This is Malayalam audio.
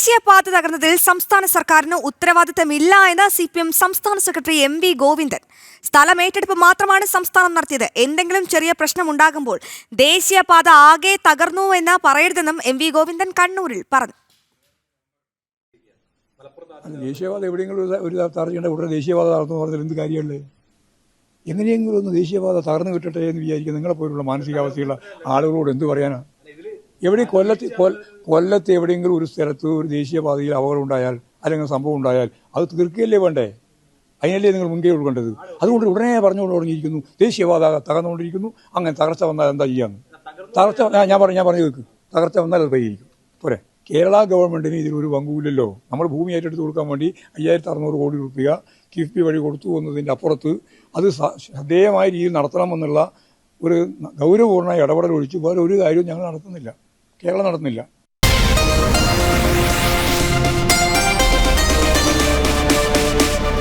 ദേശീയപാത തകർന്നതിൽ സംസ്ഥാന സർക്കാരിന് ഉത്തരവാദിത്തമില്ല എന്ന് CPM സംസ്ഥാന സെക്രട്ടറി MV ഗോവിന്ദൻ. സ്ഥലം ഏറ്റെടുപ്പ് മാത്രമാണ് സംസ്ഥാനം നടത്തിയത്. എന്തെങ്കിലും ചെറിയ പ്രശ്നമുണ്ടാകുമ്പോൾ ദേശീയപാത ആകെ തകർന്നു എന്ന് പറയരുതെന്നും MV ഗോവിന്ദൻ കണ്ണൂരിൽ പറഞ്ഞു. ദേശീയപാത എവിടെയെങ്കിലും ഒരു തകർച്ചയുണ്ട്, ഉടനെ ദേശീയപാത തകർന്നു പറഞ്ഞാൽ എന്ത് കാര്യമുള്ളത്? എങ്ങനെയെങ്കിലും ഒന്ന് ദേശീയപാത തകർന്നു കിട്ടട്ടെ എന്ന് വിചാരിക്കുക. നിങ്ങളെ പോലുള്ള മാനസികാവസ്ഥയുള്ള ആളുകളോട് എന്ത് പറയാനാണ്? എവിടെ കൊല്ലത്ത് എവിടെയെങ്കിലും ഒരു സ്ഥലത്ത് ഒരു ദേശീയപാതയിൽ അപകടം ഉണ്ടായാൽ അല്ലെങ്കിൽ സംഭവം ഉണ്ടായാൽ അത് തീർക്കുകയല്ലേ വേണ്ടേ? അതിനല്ലേ നിങ്ങൾ മുൻകൈ കൊടുക്കേണ്ടത്? അതുകൊണ്ട് ഉടനെ പറഞ്ഞുകൊണ്ട് തുടങ്ങിയിരിക്കുന്നു ദേശീയപാത തകർന്നുകൊണ്ടിരിക്കുന്നു, അങ്ങനെ തകർച്ച വന്നാൽ എന്താ ചെയ്യാന്ന്. തകർച്ച ഞാൻ പറഞ്ഞു കേൾക്ക്, തകർച്ച വന്നാൽ അത് പരിഹരിക്കും പോരെ. കേരള ഗവൺമെൻറ്റിന് ഇതിലൊരു പങ്കുമില്ലല്ലോ. നമ്മൾ ഭൂമി ഏറ്റെടുത്ത് കൊടുക്കാൻ വേണ്ടി 5600 കോടി രൂപ കിഫ്ബി വഴി കൊടുത്തു എന്നതിൻ്റെ അപ്പുറത്ത് അത് ശ്രദ്ധേയമായ രീതിയിൽ നടത്തണമെന്നുള്ള ഒരു ഗൗരവപൂർണ്ണ ഇടപെടൽ ഒഴിച്ച് വേറെ ഒരു കാര്യവും ഞങ്ങൾ നടത്തുന്നില്ല, കേരളം നടത്തുന്നില്ല.